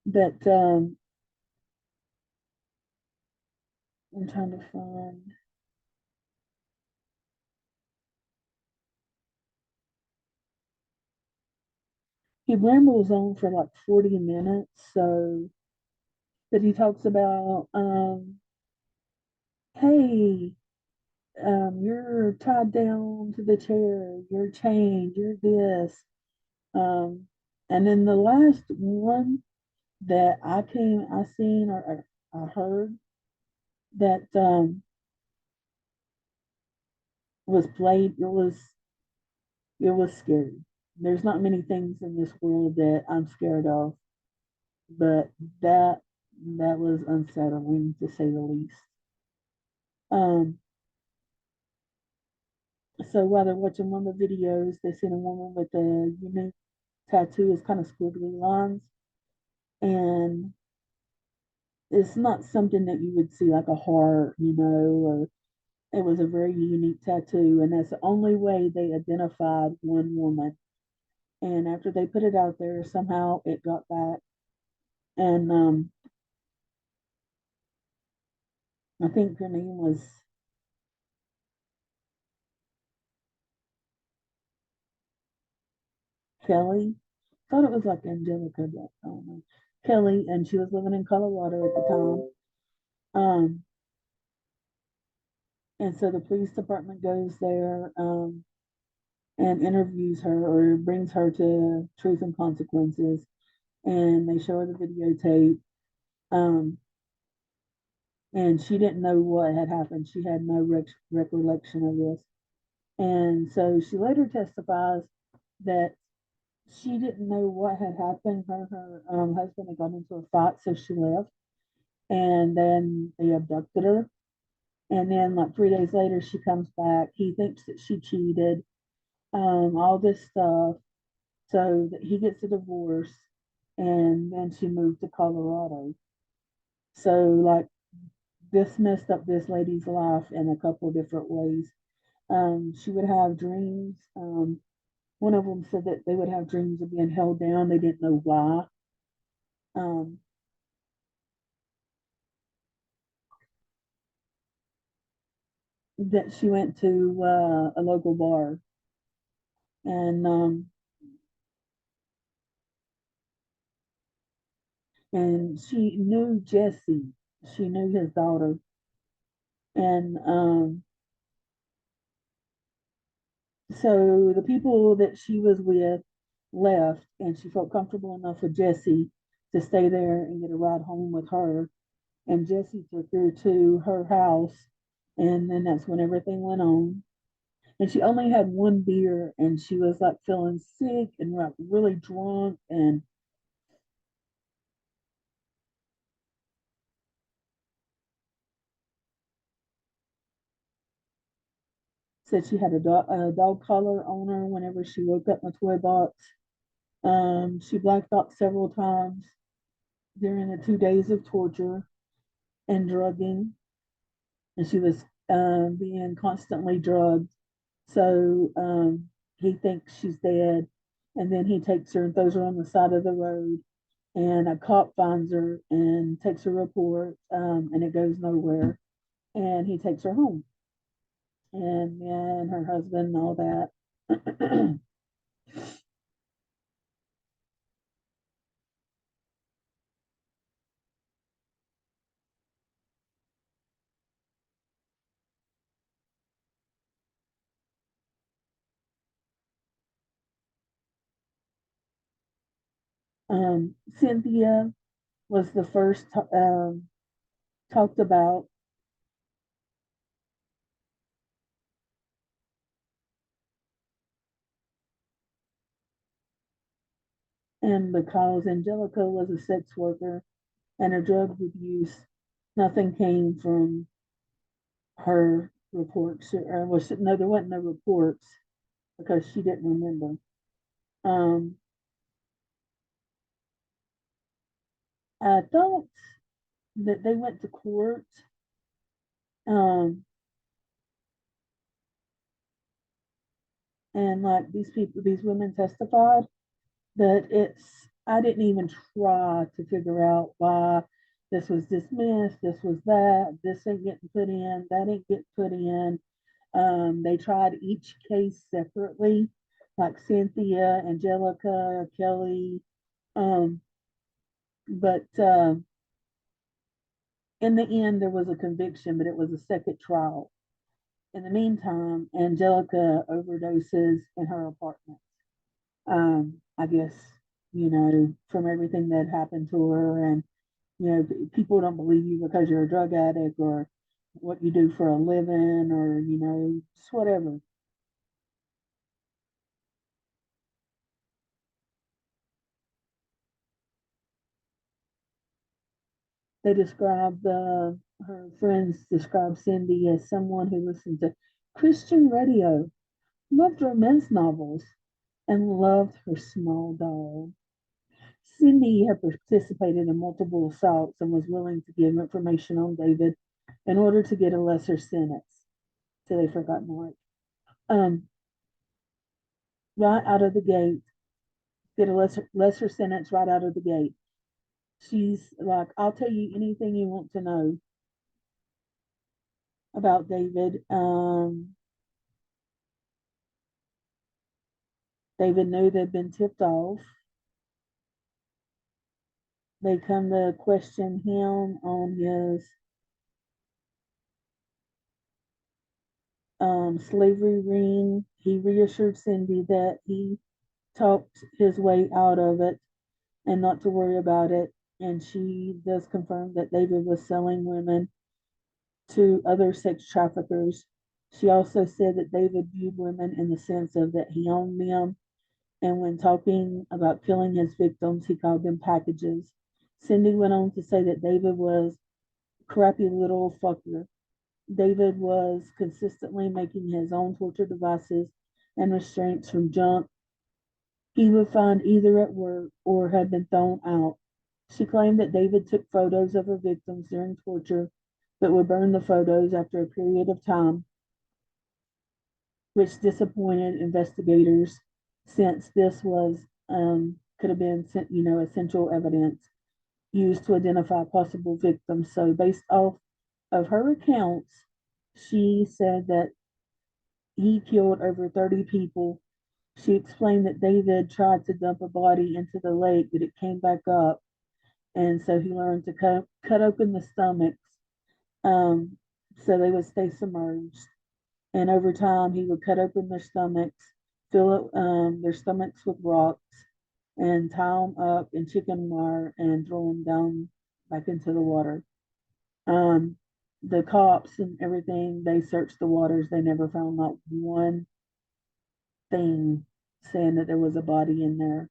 that I'm trying to find. He rambles on for like 40 minutes, so that he talks about, hey, you're tied down to the chair, you're chained, you're this. Um, and then the last one that I seen or I heard that was played, it was scary. There's not many things in this world that I'm scared of, but that that was unsettling to say the least. Um, so while they're watching one of the videos, they seen a woman with a unique tattoo, is kind of squiggly lines, and it's not something that you would see like a heart, or it was a very unique tattoo, and that's the only way they identified one woman. And after they put it out there, somehow it got back, and I think her name was Kelly. Thought it was like Angelica, but I don't know. Kelly, and she was living in Colorado at the time. And so the police department goes there, and interviews her or brings her to Truth and Consequences, and they show her the videotape. Um, and she didn't know what had happened. She had no recollection of this. And so she later testifies that she didn't know what had happened. Her husband had got into a fight, so she left. And then they abducted her. And then, like 3 days later, she comes back. He thinks that she cheated, all this stuff. So that he gets a divorce, and then she moved to Colorado. So, like, this messed up this lady's life in a couple of different ways. She would have dreams. One of them said that they would have dreams of being held down. They didn't know why. Um, that she went to a local bar, and she knew Jesse. She knew his daughter, and so the people that she was with left, and she felt comfortable enough with Jesse to stay there and get a ride home with her. And Jesse took her to her house, and then that's when everything went on. And she only had one beer, and she was like feeling sick and like really drunk, and said she had a dog collar on her whenever she woke up in the toy box. She blacked out several times during the 2 days of torture and drugging, and she was being constantly drugged. So he thinks she's dead, and then he takes her and throws her on the side of the road. And a cop finds her and takes a report, and it goes nowhere. And he takes her home, and her husband and all that. Cynthia was the first talked about, and because Angelica was a sex worker and her drug abuse, nothing came from her reports. Or was no, there wasn't no reports because she didn't remember. Um, I thought that they went to court, um, and like these women testified that I didn't even try to figure out why this was dismissed, this was that, this ain't getting put in, that ain't getting put in. They tried each case separately, like Cynthia, Angelica, Kelly, um, but in the end, there was a conviction, but it was a second trial. In the meantime, Angelica overdoses in her apartment. I guess, from everything that happened to her, and, people don't believe you because you're a drug addict or what you do for a living or, just whatever. They described, her friends described Cindy as someone who listened to Christian radio, loved romance novels, and loved her small dog. Cindy had participated in multiple assaults and was willing to give information on David in order to get a lesser sentence. So they forgot Mark. Um, right out of the gate, get a lesser sentence right out of the gate. She's like, I'll tell you anything you want to know about David. David knew they'd been tipped off. They come to question him on his slavery ring. He reassured Cindy that he talked his way out of it and not to worry about it. And she does confirm that David was selling women to other sex traffickers. She also said that David viewed women in the sense of that he owned them. And when talking about killing his victims, he called them packages. Cindy went on to say that David was a crappy little fucker. David was consistently making his own torture devices and restraints from junk he would find either at work or had been thrown out. She claimed that David took photos of her victims during torture, but would burn the photos after a period of time, which disappointed investigators since this was could have been essential evidence used to identify possible victims. So based off of her accounts, she said that he killed over 30 people. She explained that David tried to dump a body into the lake, but it came back up. And so he learned to cut open the stomachs, um, so they would stay submerged. And over time, he would cut open their stomachs, fill their stomachs with rocks, and tie them up in chicken wire and throw them down back into the water. Um, the cops and everything, they searched the waters. They never found not one thing saying that there was a body in there.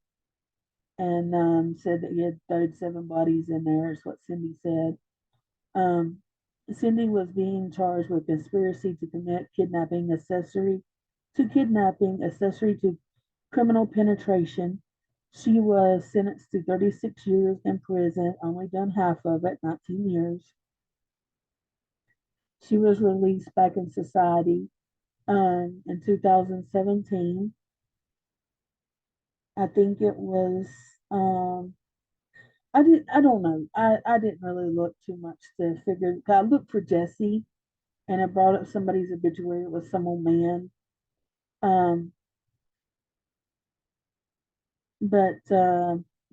And said that he had thrown 7 bodies in there, is what Cindy said. Um, Cindy was being charged with conspiracy to commit accessory to criminal penetration. She was sentenced to 36 years in prison, only done half of it, 19 years. She was released back in society in 2017. I think it was um, I don't know. I didn't really look too much to figure. I looked for Jesse, and it brought up somebody's obituary. It was some old man. Um, but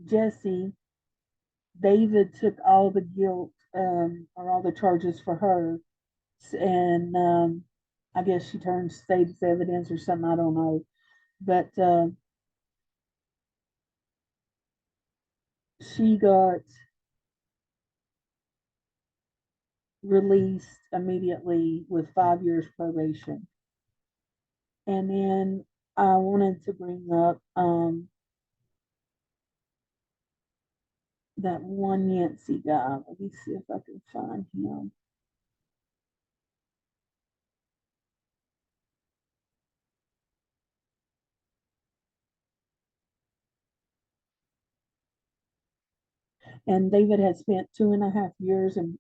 Jesse, David took all the guilt or all the charges for her, and I guess she turned state's evidence or something. I don't know, but she got released immediately with 5 years probation. And then I wanted to bring up that one Yancey guy. Let me see if I can find him. And David had spent 2.5 years in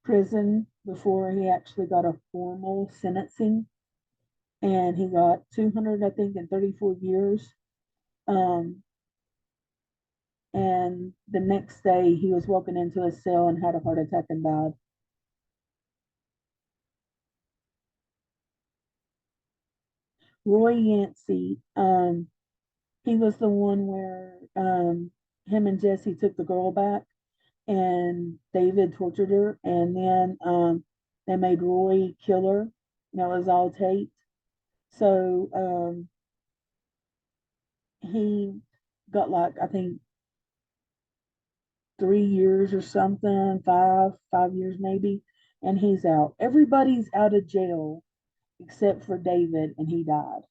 prison before he actually got a formal sentencing. And he got 200, I think, and 34 years. Um, and the next day, he was walking into a cell and had a heart attack and died. Roy Yancey, he was the one where him and Jesse took the girl back and David tortured her, and then they made Roy kill her. And that was all taped. So he got like I think 3 years or something, five years maybe, and he's out. Everybody's out of jail except for David, and he died.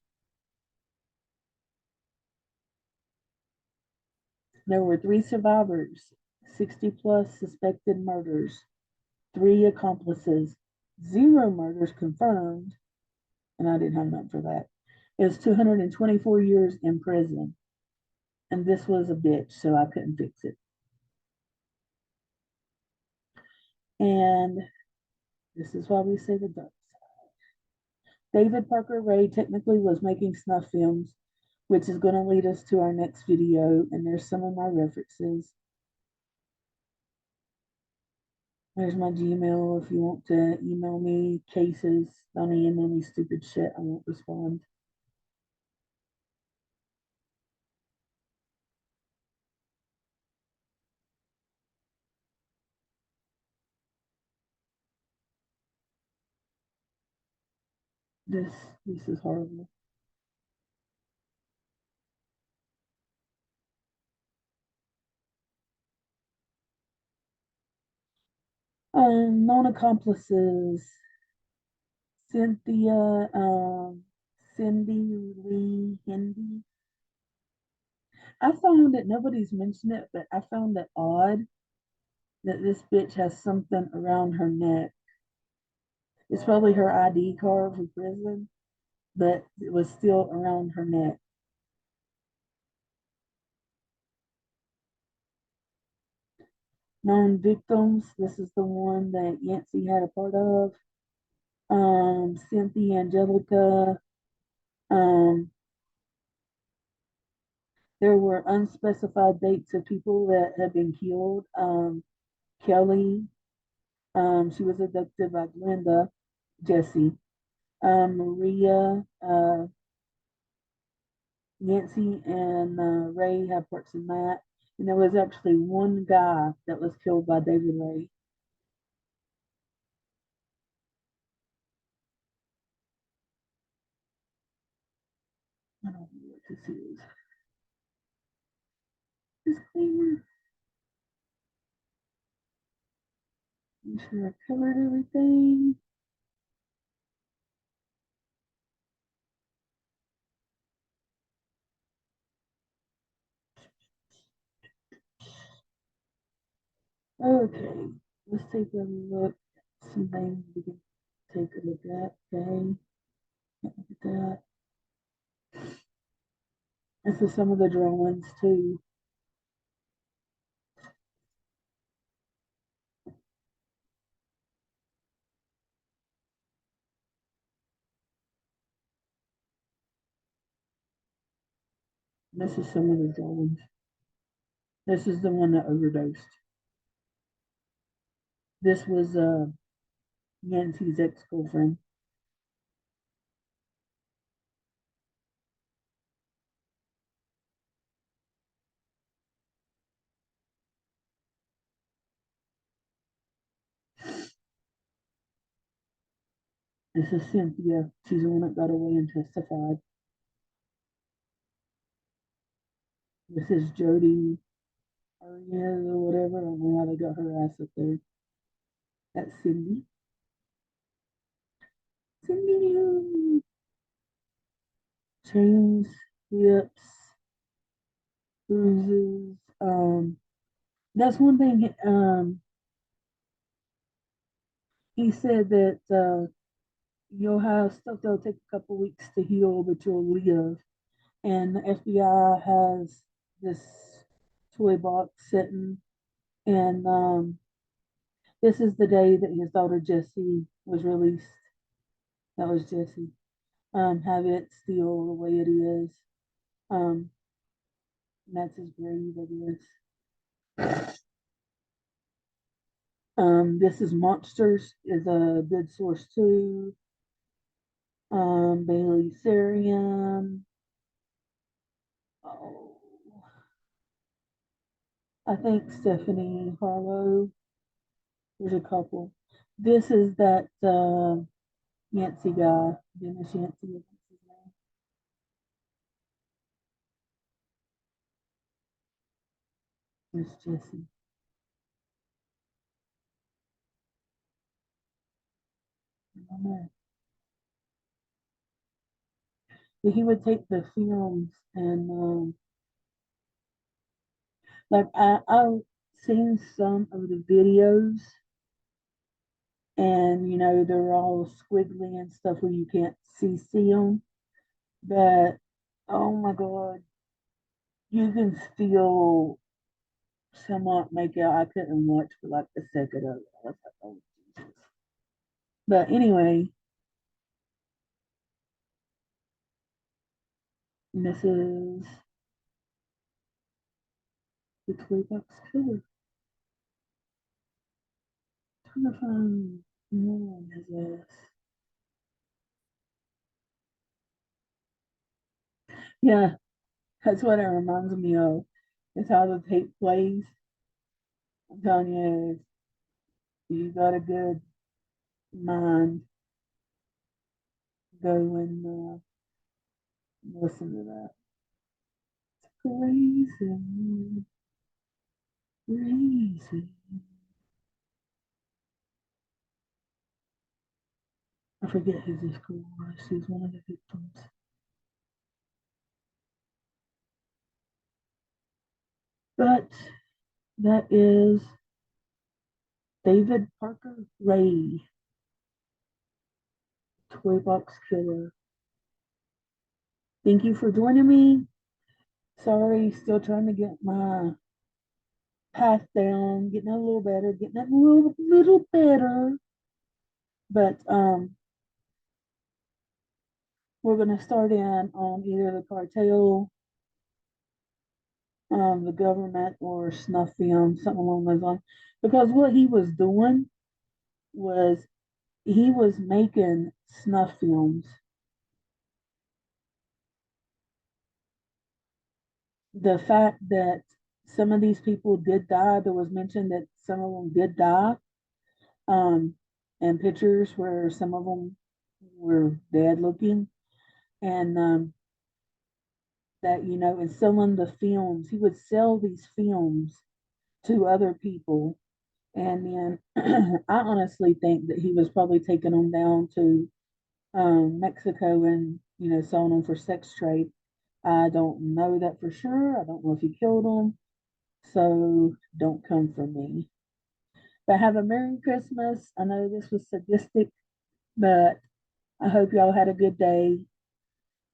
There were three survivors, 60 plus suspected murders, three accomplices, zero murders confirmed, and I didn't have enough for that. It was 224 years in prison, and this was a bitch, so I couldn't fix it. And this is why we say the dark side. David Parker Ray technically was making snuff films, which is going to lead us to our next video, and there's some of my references. There's my Gmail if you want to email me cases. Don't email me stupid shit. I won't respond. This this is horrible. Known accomplices: Cynthia, Cindy Lee Hindi. I found that nobody's mentioned it, but I found it odd that this bitch has something around her neck. It's probably her ID card for prison, but it was still around her neck. Known victims: this is the one that Yancey had a part of. Cynthia Angelica. Um, there were unspecified dates of people that had been killed. Kelly, she was abducted by Glenda, Jesse, Maria, Nancy, and Ray had parts in that. And there was actually one guy that was killed by David Ray. I don't know what this is. Disclaimer. I'm sure I covered everything. Okay, let's take a look. some things we can take a look at. Okay, look at that. This is some of the drawings too. This is some of the drawings. This is the one that overdosed. This was Yancy's ex-girlfriend. This is Cynthia. She's the one that got away and testified. This is Jody Arias or whatever. I don't know how they got her ass up there. That's Cindy. Cindy. Chains, hips, bruises. That's one thing. He said that you'll have stuff that'll take a couple weeks to heal, but you'll live. And the FBI has this toy box sitting, and this is the day that his daughter Jessie was released. That was Jessie. Have it still the way it is. Um, and that's his grave, I guess. This is Monsters is a good source too. Bailey Sarian. Oh, I think Stephanie Harlow. There's a couple. This is that Yancey guy, Dennis Yancey. Miss Jessie. I don't know. But he would take the films and like I've seen some of the videos, and they're all squiggly and stuff where you can't see them. But oh my god, you can still somewhat make out. I couldn't watch for like a second of it. I was like, oh Jesus. But anyway, this is the toy box killer. Trying to find more on his ass. Yeah, that's what it reminds me of. It's how the tape plays. I'm telling you, if you got a good mind, go and listen to that. It's crazy, crazy. I forget who this girl was. She's one of the victims. But that is David Parker Ray, Toy Box Killer. Thank you for joining me. Sorry, still trying to get my path down, getting a little better, getting it a little better. But we're gonna start in on either the cartel, the government, or snuff film, something along those lines. Because what he was doing was he was making snuff films. The fact that some of these people did die, there was mention that some of them did die, um, and pictures where some of them were dead looking, and that in selling the films, he would sell these films to other people, and then I honestly think that he was probably taking them down to Mexico and selling them for sex trade. I don't know that for sure. I don't know if he killed them, so don't come for me. But have a Merry Christmas. I know this was sadistic, but I hope y'all had a good day,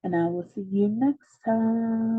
and I will see you next time.